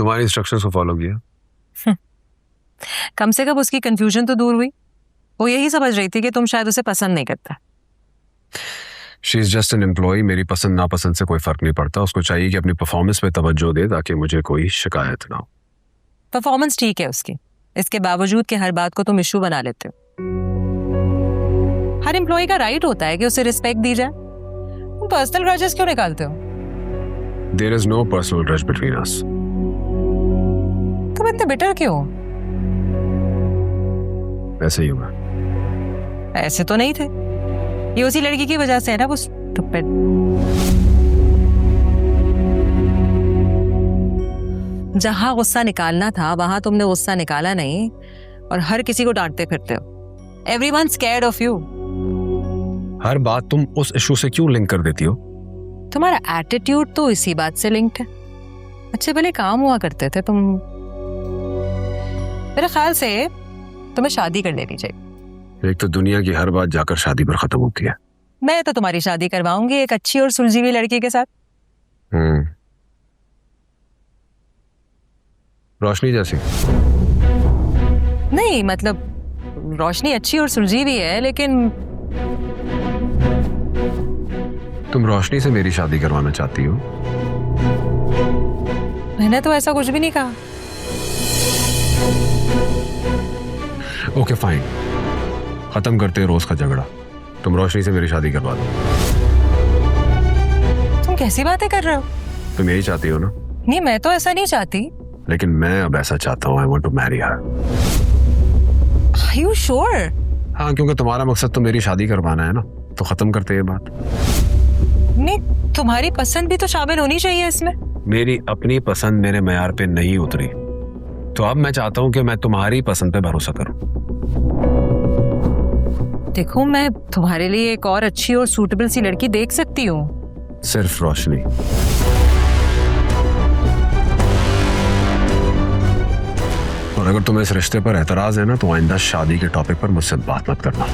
तुम्हारी इंस्ट्रक्शंस को फॉलो किया। कम से कम उसकी कंफ्यूजन तो दूर हुई। वो यही समझ रही थी कि तुम शायद उसे पसंद नहीं करता। She is just an employee. मेरी पसंद नापसंद से कोई फर्क नहीं पड़ता। उसको चाहिए कि अपनी परफॉर्मेंस पे तवज्जो दे ताकि मुझे कोई शिकायत ना हो। परफॉर्मेंस ठीक है उसकी, इसके बावजूद कि हर बात को तुम इशू बना लेते हो। हर एम्प्लॉय का राइट होता है कि उसे रिस्पेक्ट दी जाए। तुम पर्सनल ग्रजेस क्यों निकालते हो? There is no personal grudge between us. तुम इतने बिटर क्यों? ऐसे ही हूं मैं। ऐसे तो नहीं थे। ये उसी लड़की की वजह से है ना, वो स्टूपिड। जहां गुस्सा निकालना था वहां तुमने गुस्सा निकाला नहीं और हर किसी को डांटते फिरते हो। Everyone scared of you. हर बात तुम उस इशू से क्यों लिंक कर देती हो? तुम्हारा एटीट्यूड तो इसी बात से लिंक्ड है। अच्छे भले काम हुआ करते थे तुम। मेरे ख्याल से तुम्हें शादी कर लेनी चाहिए। एक तो दुनिया की हर बात जाकर शादी पर खत्म होती है। मैं तो तुम्हारी शादी करवाऊंगी एक अच्छी और सुलझी हुई लड़की के साथ। रोशनी जैसी? नहीं, मतलब रोशनी अच्छी और सुलझी हुई है, लेकिन तुम रोशनी से मेरी शादी करवाना चाहती हो? मैंने तो ऐसा कुछ भी नहीं कहा। ओके फाइन, खत्म करते हैं रोज का झगड़ा। तुम रोशनी से मेरी शादी करवा दो। तुम कैसी बातें कर रहे हो? तुम यही चाहती हो ना? नहीं, मैं तो ऐसा नहीं चाहती। लेकिन मैं अब ऐसा चाहता हूँ। I want to marry her. Are you sure? हाँ, क्योंकि तुम्हारा मकसद तो मेरी शादी करवाना है ना, तो खत्म करते हैं बात। नहीं, तुम्हारी पसंद भी तो शामिल होनी चाहिए इसमें। मेरी अपनी पसंद मेरे मयार पे नहीं उतरी, तो अब मैं चाहता हूँ कि मैं तुम्हारी पसंद पे भरोसा करूँ। देखो, मैं तुम्हारे लिए एक और अच्छी और सूटेबल सी लड़की देख सकती हूँ। सिर्फ रोशनी। और अगर तुम्हें इस रिश्ते पर एतराज है ना, तो आइंदा शादी के टॉपिक पर मुझसे बात मत करना।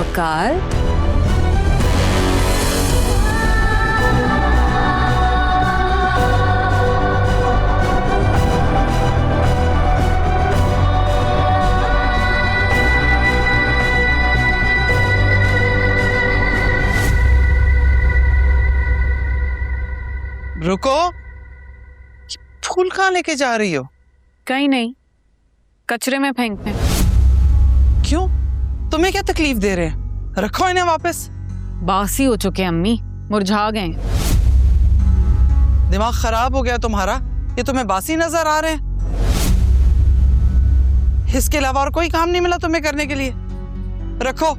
वकार, रुको, फूल कहाँ लेके जा रही हो? कहीं नहीं, कचरे में फेंकते। क्यों? तुम्हें क्या तकलीफ दे रहे हैं? रखो इन्हें वापस। बासी हो चुके अम्मी, मुरझा गए। दिमाग खराब हो गया तुम्हारा? ये तुम्हें बासी नजर आ रहे हैं? इसके अलावा और कोई काम नहीं मिला तुम्हें करने के लिए? रखो।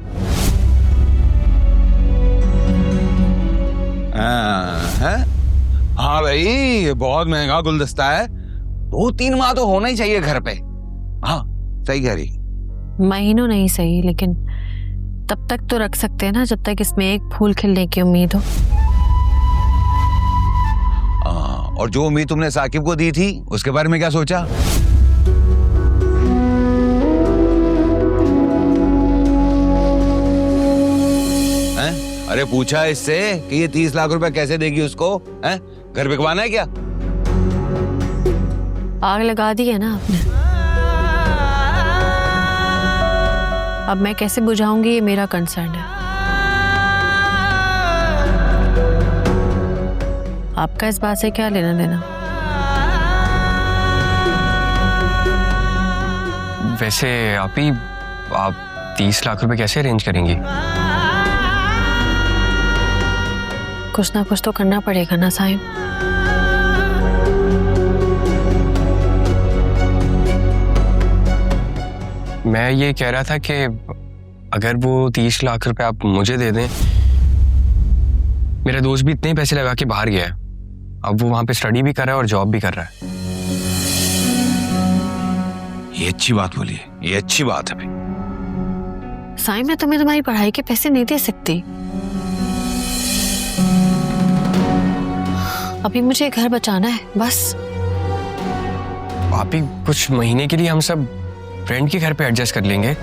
हाँ भाई, ये बहुत महंगा गुलदस्ता है। 2-3 माह तो होना ही चाहिए घर पे। हाँ, सही कह रही। महीनों नहीं सही, लेकिन तब तक तो रख सकते हैं ना, जब तक इसमें एक फूल खिलने की उम्मीद हो। और जो उम्मीद तुमने साकिब को दी थी, उसके बारे में क्या सोचा? अरे पूछा इससे कि ये 30 लाख रुपए कैसे देगी उसको? हैं? घर बिकवाना है क्या? आग लगा दी है ना आपने। अब मैं कैसे बुझाऊंगी, ये मेरा कंसर्न है। आपका इस बात से क्या लेना देना? वैसे आप 30 लाख रुपए कैसे अरेंज करेंगी? कुछ ना कुछ तो करना पड़ेगा ना साहिब। मैं ये कह रहा था कि अगर वो 30 लाख रुपए आप मुझे दे दें। मेरा दोस्त भी इतने पैसे लगा के बाहर गया है, अब वो वहां पे स्टडी भी कर रहा है और जॉब भी कर रहा है। ये अच्छी बात बोली है, ये अच्छी बात है भाई। साहिब, मैं तुम्हें तुम्हारी पढ़ाई के पैसे नहीं दे सकती। अभी मुझे घर बचाना है बस। आप ही कुछ महीने के लिए हम सब फ्रेंड के घर पे एडजस्ट कर लेंगे।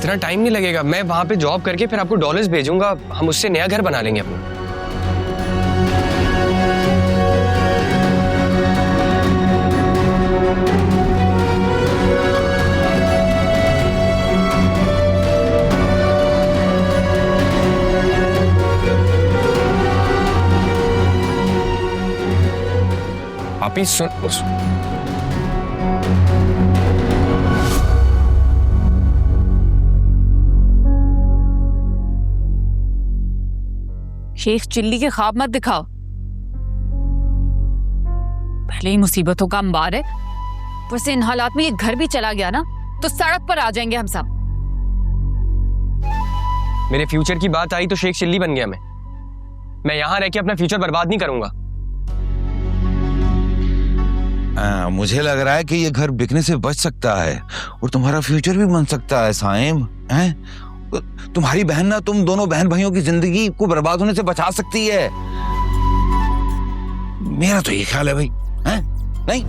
इतना टाइम नहीं लगेगा, मैं वहां पे जॉब करके फिर आपको डॉलर्स भेजूंगा, हम उससे नया घर बना लेंगे अपना। आप ही सुन, शेख चिल्ली के ख्वाब मत दिखाओ, पहले ही मुसीबतों का अंबार है, ऊपर से इन हालात में ये घर भी चला गया ना तो सड़क पर आ जाएंगे हम सब। मेरे फ्यूचर की बात आई तो शेख चिल्ली बन गया मैं यहां रह के अपना फ्यूचर बर्बाद नहीं करूंगा। मुझे लग रहा है कि ये घर बिकने से बच सकता है और तुम्हारा फ्यूचर भी बन सकता है साइम। हैं? तुम्हारी बहन ना तुम दोनों बहन भाइयों की जिंदगी को बर्बाद होने से बचा सकती है। मेरा तो ये ख्याल है भाई, हैं? नहीं?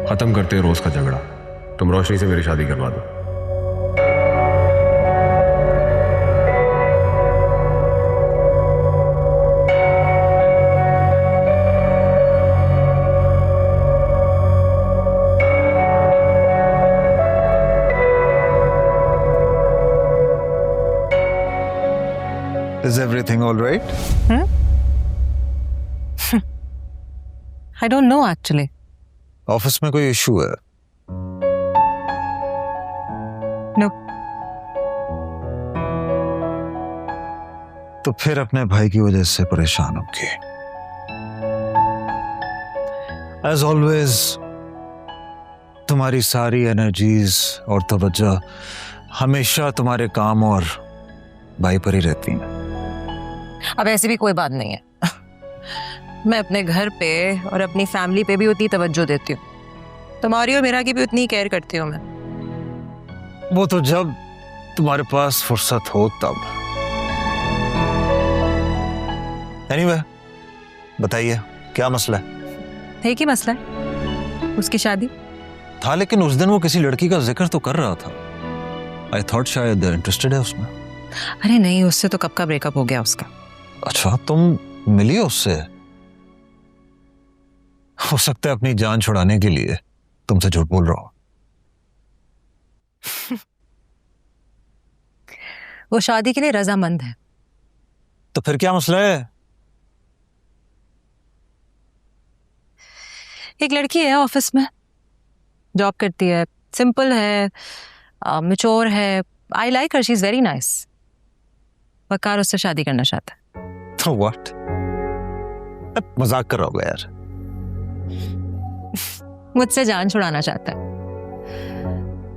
खत्म करते हैं रोज का झगड़ा, तुम रोशनी से मेरी शादी करवा दो। Is everything all right? I don't know actually. Office में कोई इशू है? No. तो फिर अपने भाई की वजह से परेशान होगी। As always, तुम्हारी सारी एनर्जीज और तवज्जो हमेशा तुम्हारे काम और भाई पर ही रहती हैं। अब ऐसी भी कोई बात नहीं है। मैं अपने घर पे और अपनी फैमिली पे भी उतनी तवज्जो देती हूँ, तुम्हारी और मेरा की भी उतनी केयर करती हूँ मैं। वो तो जब तुम्हारे पास फुर्सत हो तब। एनीवे, बताइए क्या मसला है? एक ही मसला है, उसकी शादी। था, लेकिन उस दिन वो किसी लड़की का जिक्र तो कर रहा था। आई थॉट शायद इंटरेस्टेड है उसमें। अरे नहीं, उससे तो कब का ब्रेकअप हो गया उसका। अच्छा, तुम मिली हो उससे? हो सकता है अपनी जान छुड़ाने के लिए तुमसे झूठ बोल रहा हो। वो शादी के लिए रजामंद है। तो फिर क्या मसला है? एक लड़की है ऑफिस में, जॉब करती है, सिंपल है, मैच्योर है। I like her, she is very nice. Waqar उससे शादी करना चाहता है। तो व्हाट? मजाक कर रहा होगा यार। मुझसे जान छुड़ाना चाहता है।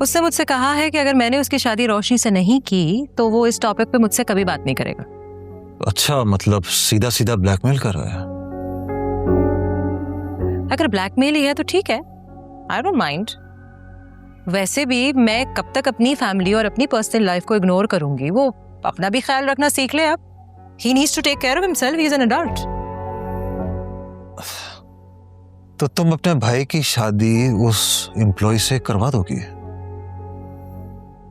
उसने मुझसे कहा है कि अगर मैंने उसकी शादी रोशनी से नहीं की तो वो इस टॉपिक पे मुझसे कभी बात नहीं करेगा। अच्छा, मतलब सीधा सीधा ब्लैकमेल कर रहा है? अगर ब्लैकमेल ही है तो ठीक है, आई डोंट माइंड। वैसे भी मैं कब तक अपनी फैमिली और अपनी पर्सनल लाइफ को इग्नोर करूंगी? वो अपना भी ख्याल रखना सीख ले अब। He needs to take care of himself. He is an adult. तो तुम अपने भाई की शादी उस एम्प्लॉय से करवा दोगी?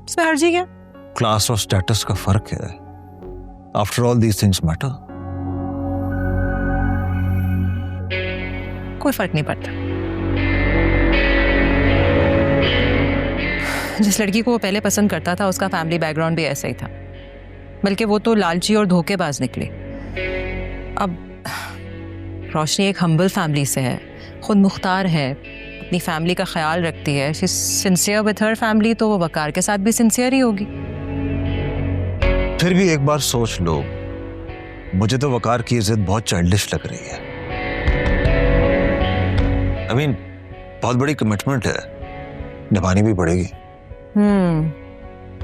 इसमें हर्जी क्या? क्लास और स्टेटस का फर्क है। After all these things matter. कोई फर्क नहीं पड़ता। जिस लड़की को वो पहले पसंद करता था उसका फैमिली बैकग्राउंड भी ऐसा ही था, बल्कि वो तो लालची और धोखेबाज निकली। अब रोशनी एक हम्बल फैमिली से है, खुद मुख्तार है, अपनी फैमिली का ख्याल रखती है, she sincere with her family, तो वो वकार के साथ भी सिंसियर ही होगी। फिर भी एक बार सोच लो, मुझे तो वकार की जिद बहुत चाइल्डिश लग रही है। I mean, बहुत बड़ी कमिटमेंट है, निभानी भी पड़ेगी।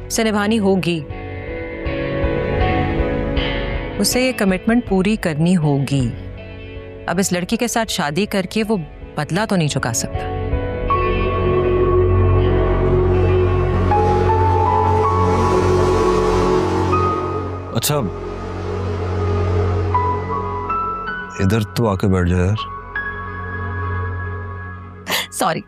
उसे निभानी होगी, उसे ये कमिटमेंट पूरी करनी होगी। अब इस लड़की के साथ शादी करके वो बदला तो नहीं चुका सकता। अच्छा, इधर तो आके बैठ जा यार। सॉरी।